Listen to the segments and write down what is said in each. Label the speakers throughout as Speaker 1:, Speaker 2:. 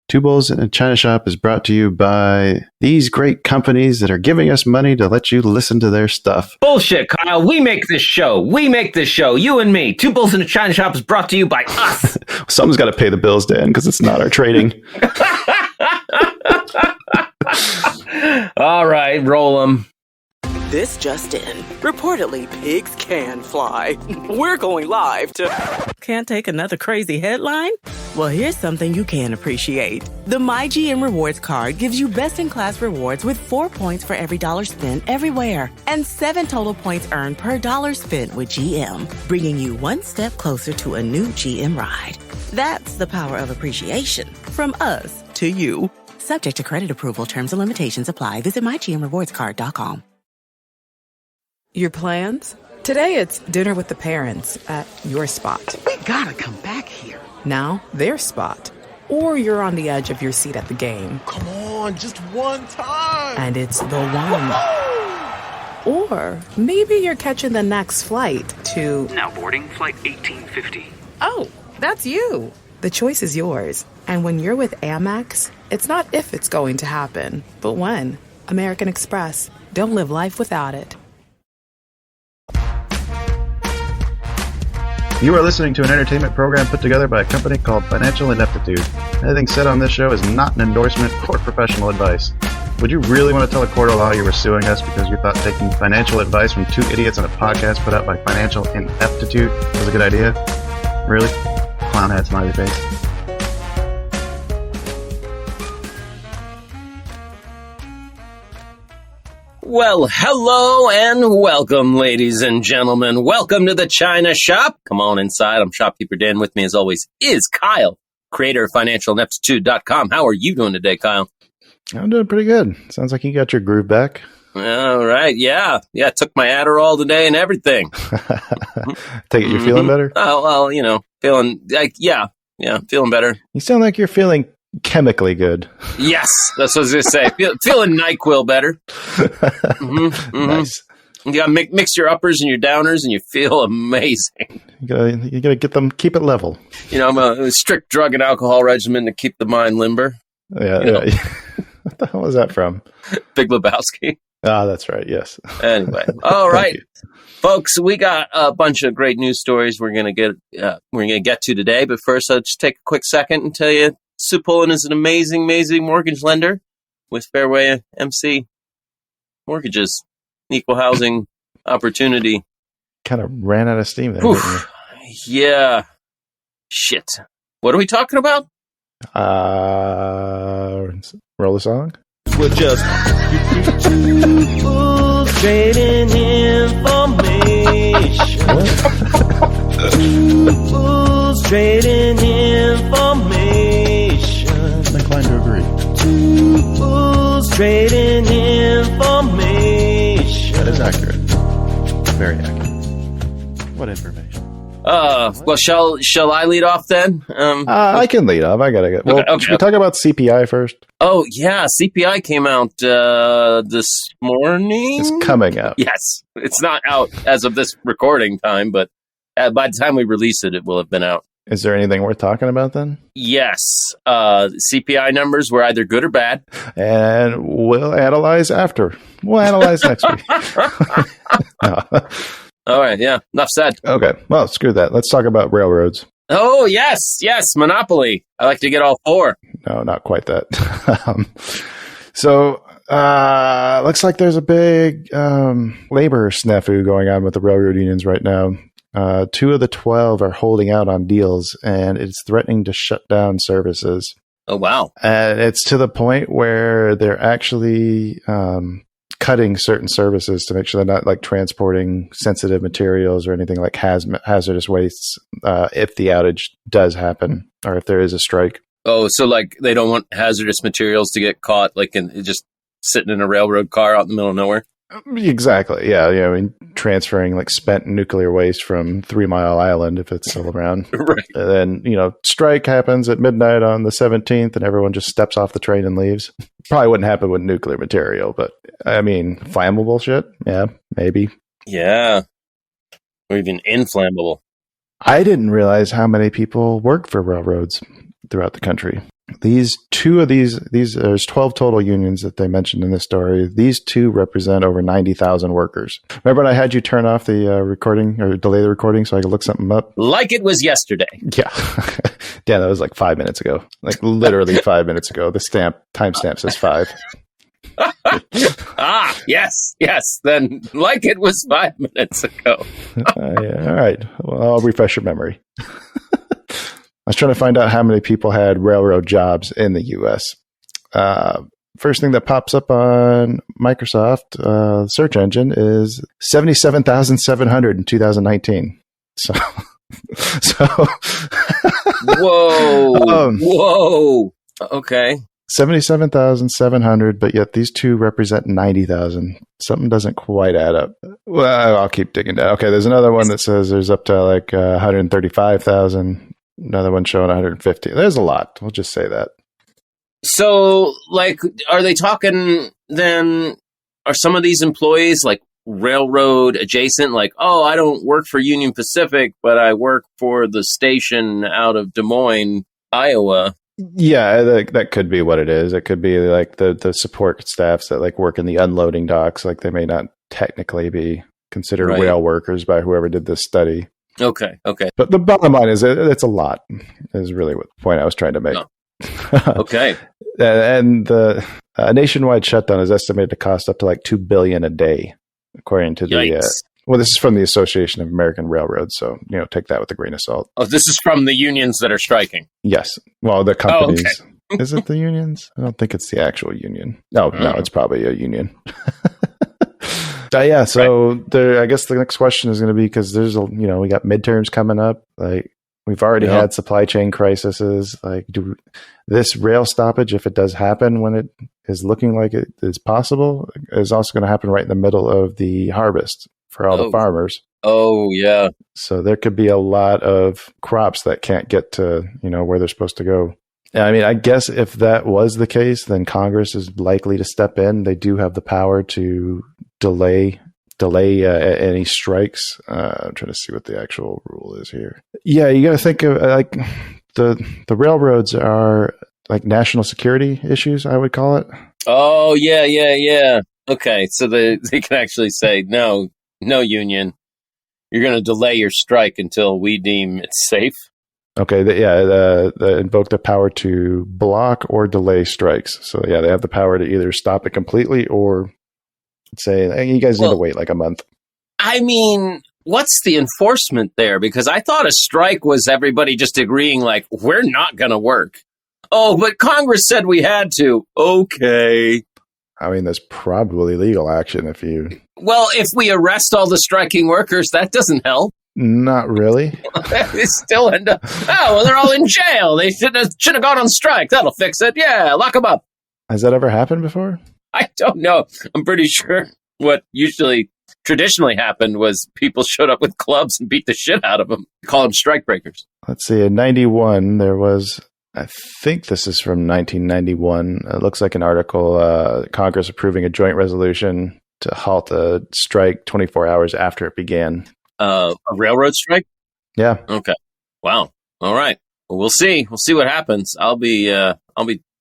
Speaker 1: Two Bulls in a China Shop is brought to you by these great companies that are giving us money to let you listen to their stuff.
Speaker 2: Bullshit, Kyle. We make this show. You and me. Two Bulls in a China Shop is brought to you by us.
Speaker 1: Someone's got to pay the bills, Dan, because it's not our trading.
Speaker 2: All right, roll them.
Speaker 3: This just in. Reportedly, pigs can fly. We're going live to... Can't take another crazy headline? Well, here's something you can appreciate. The MyGM Rewards card gives you best-in-class rewards with 4 points for every dollar spent everywhere and 7 total points earned per dollar spent with GM, bringing you one step closer to a new GM ride. That's the power of appreciation. From us to you. Subject to credit approval, terms and limitations apply. Visit mygmrewardscard.com.
Speaker 4: Your plans? Today it's dinner with the parents at your spot.
Speaker 5: We gotta come back here.
Speaker 4: Now, their spot. Or you're on the edge of your seat at the game.
Speaker 5: Come on, just one time.
Speaker 4: And it's the one. Or maybe you're catching the next flight to...
Speaker 6: Now boarding flight 1850.
Speaker 4: Oh, that's you. The choice is yours. And when you're with Amex, it's not if it's going to happen, but when. American Express. Don't live life without it.
Speaker 1: You are listening to an entertainment program put together by a company called Financial Ineptitude. Anything said on this show is not an endorsement or professional advice. Would you really want to tell a court of law you were suing us because you thought taking financial advice from two idiots on a podcast put out by Financial Ineptitude was a good idea? Really? Clown hat smiley face.
Speaker 2: Well, hello and welcome, ladies and gentlemen. Welcome to the China Shop. Come on inside. I'm Shopkeeper Dan. With me, as always, is Kyle, creator of financialineptitude.com. How are you doing today, Kyle?
Speaker 1: I'm doing pretty good. Sounds like you got your groove back.
Speaker 2: All right. Yeah. I took my Adderall today and everything.
Speaker 1: Take it you're feeling better?
Speaker 2: Oh, well, feeling like, yeah, feeling better.
Speaker 1: You sound like you're feeling chemically good.
Speaker 2: Yes, that's what I was going to say. Feeling NyQuil better.
Speaker 1: Nice.
Speaker 2: You got to mix your uppers and your downers, and you feel amazing.
Speaker 1: You gotta get them, keep it level.
Speaker 2: I'm a strict drug and alcohol regimen to keep the mind limber.
Speaker 1: Yeah. What the hell was that from?
Speaker 2: Big Lebowski.
Speaker 1: Ah, that's right. Yes.
Speaker 2: Anyway, all right, folks, we got a bunch of great news stories we're gonna get to today. But first, I'll just take a quick second and tell you, Sue Pullen is an amazing mortgage lender with Fairway MC Mortgages, equal housing opportunity. Kind
Speaker 1: of ran out of steam there, didn't you?
Speaker 2: Yeah. Shit. What are we talking about?
Speaker 1: Roll the song.
Speaker 2: We're just two fools trading information. Two fools trading information.
Speaker 1: I'm inclined to agree.
Speaker 2: Two fools trading information.
Speaker 1: That is accurate. Very accurate. What information?
Speaker 2: Well, shall I lead off then?
Speaker 1: I can lead off. I gotta go. Well, should we talk about CPI first? Oh,
Speaker 2: yeah. CPI came out this morning.
Speaker 1: It's coming out.
Speaker 2: Yes. It's not out as of this recording time, but by the time we release it, it will have been out.
Speaker 1: Is there anything worth talking about then?
Speaker 2: Yes. CPI numbers were either good or bad.
Speaker 1: And we'll analyze after. We'll analyze next week. No.
Speaker 2: All right. Yeah. Enough said.
Speaker 1: Okay. Well, screw that. Let's talk about railroads.
Speaker 2: Oh, yes. Monopoly. I like to get all four.
Speaker 1: No, not quite that. Looks like there's a big labor snafu going on with the railroad unions right now. 2 of the 12 are holding out on deals, and it's threatening to shut down services.
Speaker 2: Oh, wow.
Speaker 1: And it's to the point where they're actually cutting certain services to make sure they're not like transporting sensitive materials or anything like hazardous wastes if the outage does happen or if there is a strike.
Speaker 2: Oh, so like they don't want hazardous materials to get caught like just sitting in a railroad car out in the middle of nowhere?
Speaker 1: Exactly. Yeah. I mean, transferring like spent nuclear waste from 3 Mile Island if it's still around.
Speaker 2: Right.
Speaker 1: And then, strike happens at midnight on the 17th and everyone just steps off the train and leaves. Probably wouldn't happen with nuclear material, but I mean, flammable shit. Yeah, maybe.
Speaker 2: Yeah. Or even inflammable.
Speaker 1: I didn't realize how many people work for railroads throughout the country. These two of these there's 12 total unions that they mentioned in this story. These two represent over 90,000 workers. Remember when I had you turn off the recording or delay the recording so I could look something up?
Speaker 2: Like it was yesterday.
Speaker 1: Yeah. Yeah, that was like 5 minutes ago. Like literally 5 minutes ago. The timestamp says 5.
Speaker 2: Yes. Then like it was 5 minutes ago.
Speaker 1: Yeah, all right. Well, I'll refresh your memory. I was trying to find out how many people had railroad jobs in the U.S. First thing that pops up on Microsoft search engine is 77,700 in 2019. So
Speaker 2: Whoa. Okay.
Speaker 1: 77,700, but yet these two represent 90,000. Something doesn't quite add up. Well, I'll keep digging down. Okay, there's another one that says there's up to like 135,000. Another one showing 150. There's a lot. We'll just say that.
Speaker 2: So, like, are they talking then? Are some of these employees like railroad adjacent? Like, oh, I don't work for Union Pacific, but I work for the station out of Des Moines, Iowa.
Speaker 1: Yeah, that could be what it is. It could be like the support staffs that like work in the unloading docks. Like they may not technically be considered rail workers by whoever did this study.
Speaker 2: Okay.
Speaker 1: But the bottom line is it's a lot, is really what the point I was trying to make.
Speaker 2: Oh. Okay.
Speaker 1: And the nationwide shutdown is estimated to cost up to like $2 billion a day, according to well, this is from the Association of American Railroads, so take that with a grain of salt.
Speaker 2: Oh, this is from the unions that are striking.
Speaker 1: Yes. Well, the companies.
Speaker 2: Oh, okay.
Speaker 1: Is it the unions? I don't think it's the actual union. No, it's probably a union. Yeah, so I guess the next question is going to be, because there's we got midterms coming up. Like we've already had supply chain crises. Like this rail stoppage, if it does happen when it is looking like it is possible, is also going to happen right in the middle of the harvest for all the farmers.
Speaker 2: Oh yeah.
Speaker 1: So there could be a lot of crops that can't get to where they're supposed to go. I mean, I guess if that was the case, then Congress is likely to step in. They do have the power to delay any strikes. I'm trying to see what the actual rule is here. Yeah, you got to think of like the railroads are like national security issues, I would call it.
Speaker 2: Oh yeah. Okay, so they can actually say no union. You're going to delay your strike until we deem it's safe.
Speaker 1: Okay, they invoke the power to block or delay strikes. So yeah, they have the power to either stop it completely or say, hey, you guys need to wait like a month.
Speaker 2: I mean, what's the enforcement there? Because I thought a strike was everybody just agreeing like, we're not going to work. Oh, but Congress said we had to. Okay.
Speaker 1: I mean, there's probably legal action if you...
Speaker 2: Well, if we arrest all the striking workers, that doesn't help.
Speaker 1: Not really.
Speaker 2: They still end up, they're all in jail. They should have gone on strike. That'll fix it. Yeah, lock them up.
Speaker 1: Has that ever happened before?
Speaker 2: I don't know. I'm pretty sure what traditionally happened was people showed up with clubs and beat the shit out of them. Call them strike breakers.
Speaker 1: Let's see. In 91, there was, I think this is from 1991. It looks like an article, Congress approving a joint resolution to halt a strike 24 hours after it began.
Speaker 2: A railroad strike?
Speaker 1: Yeah.
Speaker 2: Okay. Wow. All right. Well, we'll see. We'll see what happens. I'll be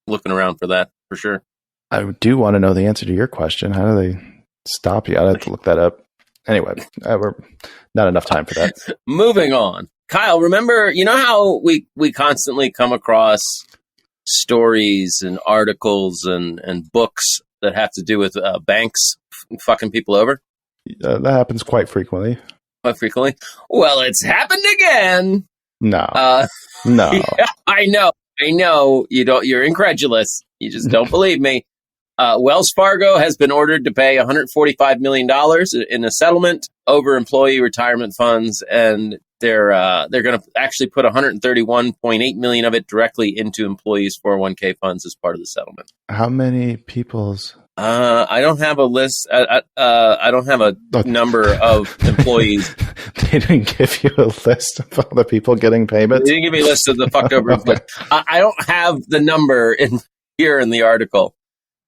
Speaker 2: looking around for that for sure.
Speaker 1: I do want to know the answer to your question. How do they stop you? I'd have to look that up. Anyway, we're not enough time for that.
Speaker 2: Moving on. Kyle, remember, how we constantly come across stories and articles and books that have to do with banks fucking people over?
Speaker 1: That happens quite frequently.
Speaker 2: Quite frequently? Well, it's happened again.
Speaker 1: No.
Speaker 2: No. Yeah, I know. You're incredulous. You just don't believe me. Wells Fargo has been ordered to pay $145 million in a settlement over employee retirement funds, and they're going to actually put $131.8 million of it directly into employees' 401k funds as part of the settlement.
Speaker 1: How many people's?
Speaker 2: I don't have a list. I don't have a number of employees.
Speaker 1: They didn't give you a list of all the people getting payments?
Speaker 2: They didn't give me a list of the fucked over employees. I don't have the number here in the article.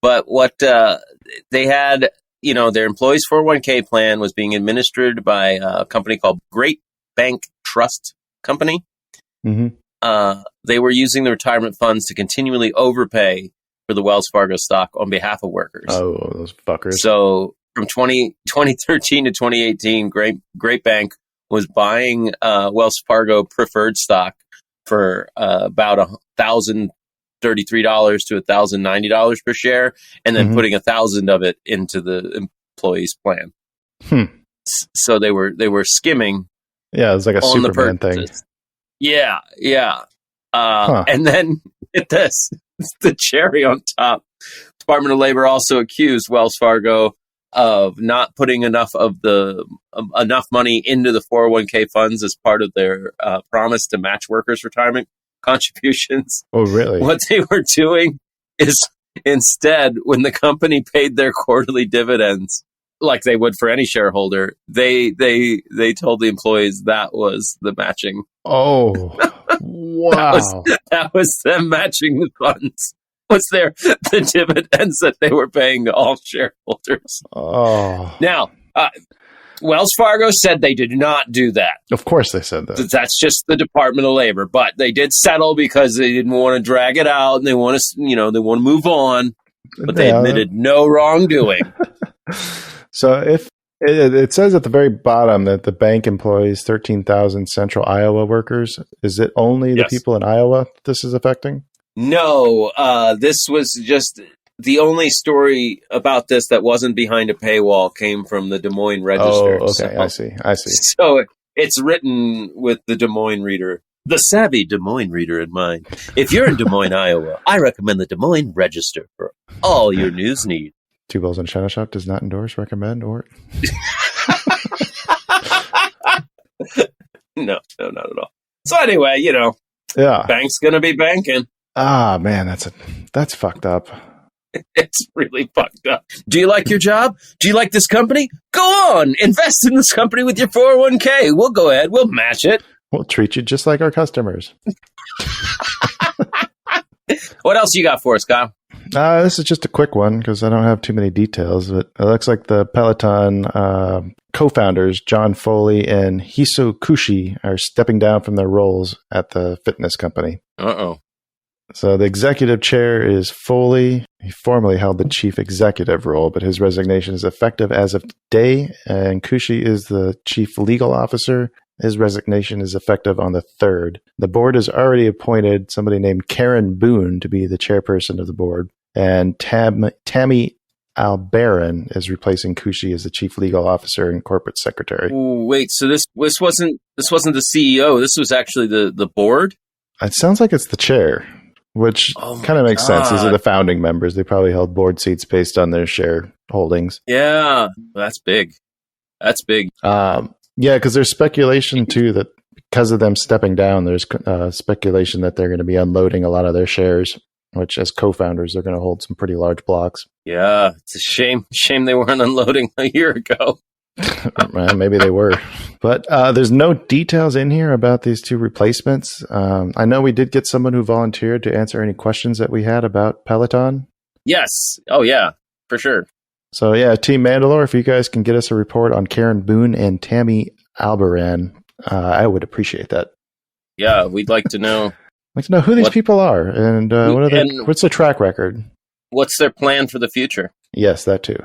Speaker 2: But what they had, their employees' 401k plan was being administered by a company called Great Bank Trust Company.
Speaker 1: Mm-hmm.
Speaker 2: they were using the retirement funds to continually overpay for the Wells Fargo stock on behalf of workers.
Speaker 1: Oh, those fuckers.
Speaker 2: So from 2013 to 2018, Great Bank was buying Wells Fargo preferred stock for about $1,033 to $1,090 per share, and then putting 1,000 of it into the employees' plan. So they were skimming.
Speaker 1: Yeah, it was like a Superman thing.
Speaker 2: Yeah. And then get this, the cherry on top. Department of Labor also accused Wells Fargo of not putting enough money into the 401k funds as part of their promise to match workers' retirement contributions.
Speaker 1: Oh, really?
Speaker 2: What they were doing is instead, when the company paid their quarterly dividends, like they would for any shareholder, they told the employees that was the matching.
Speaker 1: Oh, wow!
Speaker 2: that was them matching the funds. Was the dividends that they were paying to all shareholders?
Speaker 1: Oh,
Speaker 2: now Wells Fargo said they did not do that.
Speaker 1: Of course, they said that.
Speaker 2: That's just the Department of Labor, but they did settle because they didn't want to drag it out and they want to move on. But they admitted no wrongdoing.
Speaker 1: So if it says at the very bottom that the bank employs 13,000 central Iowa workers, is it only the people in Iowa this is affecting?
Speaker 2: No, this was just the only story about this that wasn't behind a paywall came from the Des Moines Register.
Speaker 1: Oh, okay. I see.
Speaker 2: So it's written with the Des Moines Reader, the savvy Des Moines Reader in mind. If you're in Des Moines, Iowa, I recommend the Des Moines Register for all your news needs.
Speaker 1: Two Bells and a China Shop does not endorse, recommend, or...
Speaker 2: No, not at all. So anyway, bank's going to be banking.
Speaker 1: Ah, man, that's fucked up.
Speaker 2: It's really fucked up. Do you like your job? Do you like this company? Go on, invest in this company with your 401k. We'll go ahead. We'll match it.
Speaker 1: We'll treat you just like our customers.
Speaker 2: What else you got for us, Kyle?
Speaker 1: This is just a quick one because I don't have too many details, but it looks like the Peloton co-founders, John Foley and Hiso Kushi, are stepping down from their roles at the fitness company.
Speaker 2: Uh-oh.
Speaker 1: So the executive chair is Foley. He formerly held the chief executive role, but his resignation is effective as of today, and Kushi is the chief legal officer. His resignation is effective on the 3rd. The board has already appointed somebody named Karen Boone to be the chairperson of the board, and Tammy Albaran is replacing Kushi as the chief legal officer and corporate secretary.
Speaker 2: Ooh, wait, so this wasn't the CEO. This was actually the board?
Speaker 1: It sounds like it's the chair, which kind of makes sense. These are the founding members. They probably held board seats based on their share holdings.
Speaker 2: Yeah, that's big. That's big.
Speaker 1: Yeah, because there's speculation, too, that because of them stepping down, there's speculation that they're going to be unloading a lot of their shares, which as co-founders, they're going to hold some pretty large blocks.
Speaker 2: Yeah, it's a shame. Shame they weren't unloading a year ago.
Speaker 1: Maybe they were. But there's no details in here about these two replacements. I know we did get someone who volunteered to answer any questions that we had about Peloton.
Speaker 2: Yes. Oh, yeah, for sure.
Speaker 1: So, yeah, Team Mandalore, if you guys can get us a report on Karen Boone and Tammy Albaran, I would appreciate that.
Speaker 2: Yeah, we'd like to know.
Speaker 1: Who these people are and what's their track record.
Speaker 2: What's their plan for the future?
Speaker 1: Yes, that too.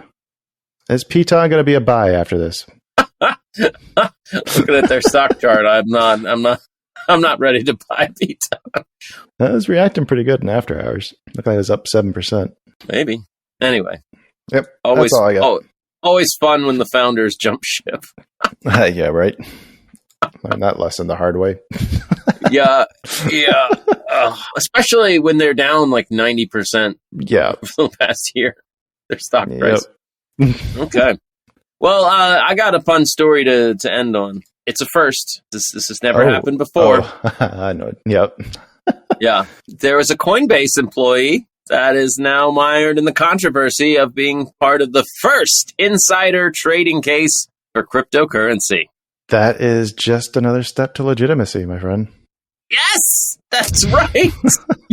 Speaker 1: Is Peloton going to be a buy after this?
Speaker 2: Looking at their stock chart, I'm not ready to buy Peloton.
Speaker 1: That was reacting pretty good in after hours. Looked like it was up 7%.
Speaker 2: Maybe. Anyway.
Speaker 1: Yep.
Speaker 2: Always,
Speaker 1: that's all I got.
Speaker 2: Always fun when the founders jump ship.
Speaker 1: Yeah, right. Learned that lesson the hard way.
Speaker 2: Yeah. Especially when they're down like 90%.
Speaker 1: Yeah.
Speaker 2: For the past year, their stock price. Okay. Well, I got a fun story to end on. It's a first. This has never happened before.
Speaker 1: I know it. Yep.
Speaker 2: Yeah. There was a Coinbase employee that is now mired in the controversy of being part of the first insider trading case for cryptocurrency.
Speaker 1: That is just another step to legitimacy, my friend.
Speaker 2: Yes, that's right.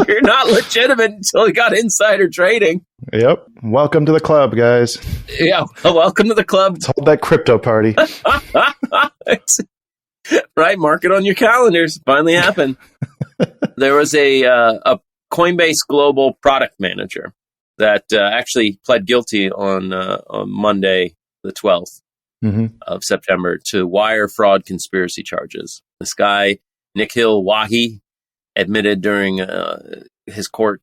Speaker 2: You're not legitimate until you got insider trading.
Speaker 1: Yep. Welcome to the club, guys.
Speaker 2: Yeah, welcome to the club.
Speaker 1: Let's hold that crypto party.
Speaker 2: Right, mark it on your calendars. Finally happened. There was a Coinbase global product manager that actually pled guilty on Monday, the 12th of September, to wire fraud conspiracy charges. This guy, Nikhil Wahi, admitted during his court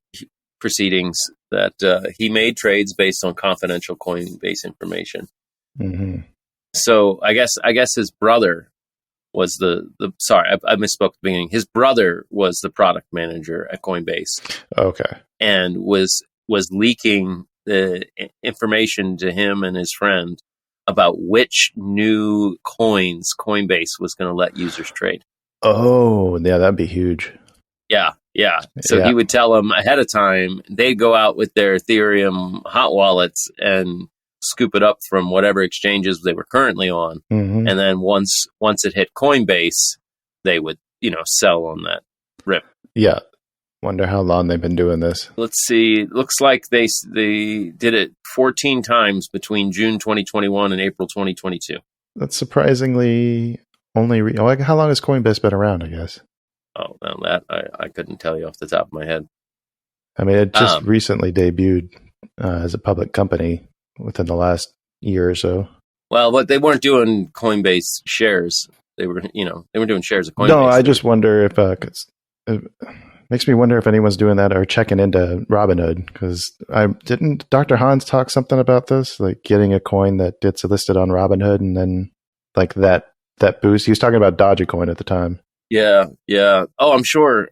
Speaker 2: proceedings that he made trades based on confidential Coinbase information. So I guess his brother was the sorry, I misspoke at the beginning. His brother was the product manager at Coinbase.
Speaker 7: Okay.
Speaker 2: And was leaking the information to him and his friend about which new coins Coinbase was going to let users trade.
Speaker 7: Oh, yeah, that'd be huge.
Speaker 2: Yeah. So he would tell them ahead of time. They'd go out with their Ethereum hot wallets and scoop it up from whatever exchanges they were currently on. And then once it hit Coinbase, they would, sell on that rip.
Speaker 7: Yeah. Wonder how long they've been doing this.
Speaker 2: Let's see. Looks like they did it 14 times between June 2021 and April 2022.
Speaker 7: That's surprisingly only... how long has Coinbase been around, I guess?
Speaker 2: Oh, no, that I couldn't tell you off the top of my head.
Speaker 7: I mean, it just recently debuted as a public company within the last year or so.
Speaker 2: Well, but they weren't doing Coinbase shares. They were doing shares of Coinbase.
Speaker 7: No, I just wonder if it makes me wonder if anyone's doing that or checking into Robinhood, because didn't Dr. Hans talk something about this, like getting a coin that gets listed on Robinhood and then like that boost. He was talking about Dogecoin at the time.
Speaker 2: Yeah. Oh, I'm sure.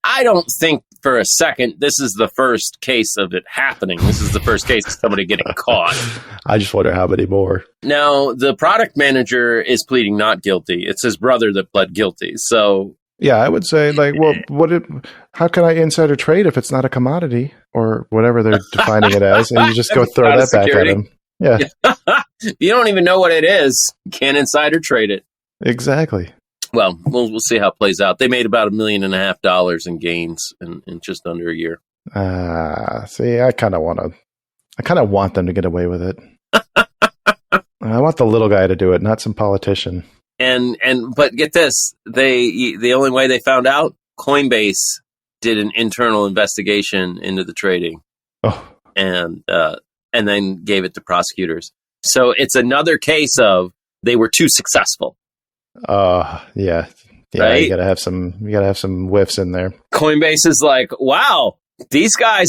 Speaker 2: I don't think for a second this is the first case of it happening. This is the first case of somebody getting caught.
Speaker 7: I just wonder how many more.
Speaker 2: Now, the product manager is pleading not guilty. It's his brother that pled guilty. So,
Speaker 7: yeah, I would say, like, well, how can I insider trade if it's not a commodity or whatever they're defining it as? And you just go throw that back at them. Yeah.
Speaker 2: You don't even know what it is. You can't insider trade it.
Speaker 7: Exactly.
Speaker 2: Well, we'll see how it plays out. They made about $1.5 million in gains in just under a year.
Speaker 7: See, I kind of want them to get away with it. I want the little guy to do it, not some politician.
Speaker 2: But get this, the only way they found out, Coinbase did an internal investigation into the trading. Oh. And then gave it to prosecutors. So it's another case of they were too successful.
Speaker 7: Yeah.
Speaker 2: Right?
Speaker 7: You gotta have some whiffs in there.
Speaker 2: Coinbase is like, wow, these guys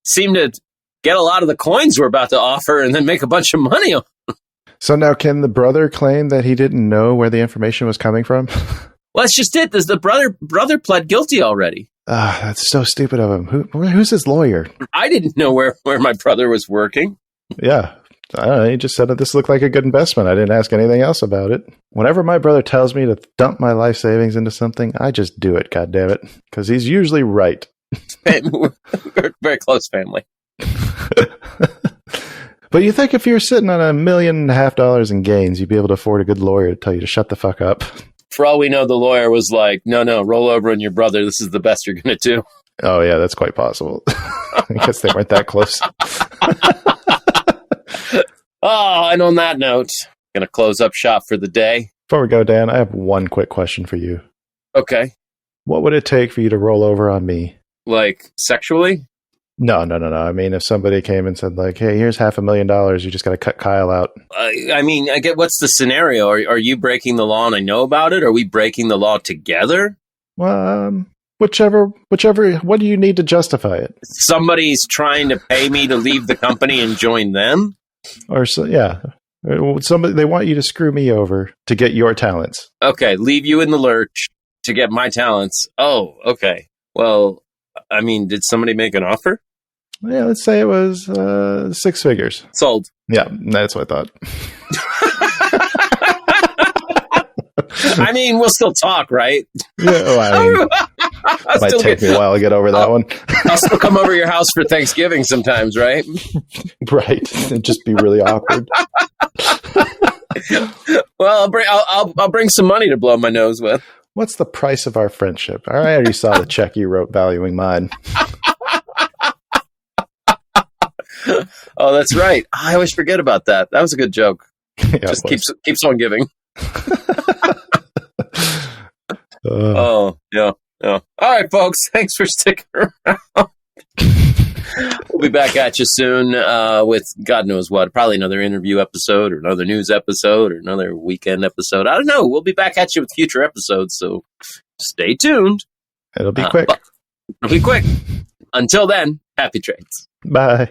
Speaker 2: seem to get a lot of the coins we're about to offer and then make a bunch of money on.
Speaker 7: So now, can the brother claim that he didn't know where the information was coming from?
Speaker 2: Well, that's just it. The brother pled guilty already.
Speaker 7: That's so stupid of him. Who's his lawyer?
Speaker 2: I didn't know where my brother was working.
Speaker 7: Yeah. I don't know, he just said that this looked like a good investment. I didn't ask anything else about it. Whenever my brother tells me to dump my life savings into something, I just do it, goddammit. Because he's usually right.
Speaker 2: We're very close family.
Speaker 7: But you think if you're sitting on $1.5 million in gains, you'd be able to afford a good lawyer to tell you to shut the fuck up.
Speaker 2: For all we know, the lawyer was like, no, roll over on your brother. This is the best you're going to do.
Speaker 7: Oh, yeah, that's quite possible. I guess they weren't that close.
Speaker 2: Oh, and on that note, going to close up shop for the day.
Speaker 7: Before we go, Dan, I have one quick question for you.
Speaker 2: Okay.
Speaker 7: What would it take for you to roll over on me?
Speaker 2: Like, sexually?
Speaker 7: No. I mean, if somebody came and said, like, hey, here's $500,000, you just got to cut Kyle out.
Speaker 2: I mean, I get what's the scenario? Are you breaking the law and I know about it? Are we breaking the law together?
Speaker 7: Well, whichever, what do you need to justify it?
Speaker 2: Somebody's trying to pay me to leave the company and join them?
Speaker 7: Or so, yeah. Somebody, they want you to screw me over to get your talents.
Speaker 2: Okay, leave you in the lurch to get my talents. Oh, okay. Well, I mean, did somebody make an offer?
Speaker 7: Yeah, let's say it was 6 figures.
Speaker 2: Sold.
Speaker 7: Yeah, that's what I thought.
Speaker 2: I mean, we'll still talk, right?
Speaker 7: Yeah, well, it might take me a while to get over that one.
Speaker 2: I'll still come over to your house for Thanksgiving sometimes, right?
Speaker 7: Right. It'd just be really awkward.
Speaker 2: Well, I'll bring some money to blow my nose with.
Speaker 7: What's the price of our friendship? I already saw the check you wrote valuing mine.
Speaker 2: Oh, that's right. I always forget about that. That was a good joke.
Speaker 7: Yeah,
Speaker 2: just keeps on giving. Oh, yeah. Oh. All right, folks. Thanks for sticking around. We'll be back at you soon with God knows what. Probably another interview episode or another news episode or another weekend episode. I don't know. We'll be back at you with future episodes, so stay tuned.
Speaker 7: It'll be quick.
Speaker 2: It'll be quick. Until then, happy trades.
Speaker 7: Bye.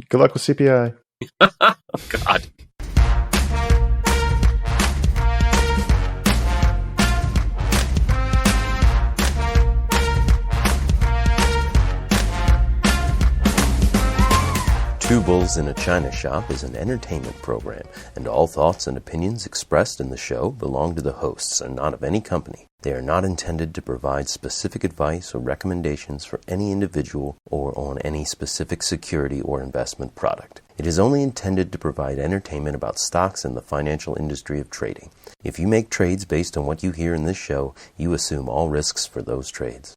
Speaker 7: Good luck with CPI.
Speaker 2: Oh, God. Two Bulls in a China Shop is an entertainment program, and all thoughts and opinions expressed in the show belong to the hosts and not of any company. They are not intended to provide specific advice or recommendations for any individual or on any specific security or investment product. It is only intended to provide entertainment about stocks and the financial industry of trading. If you make trades based on what you hear in this show, you assume all risks for those trades.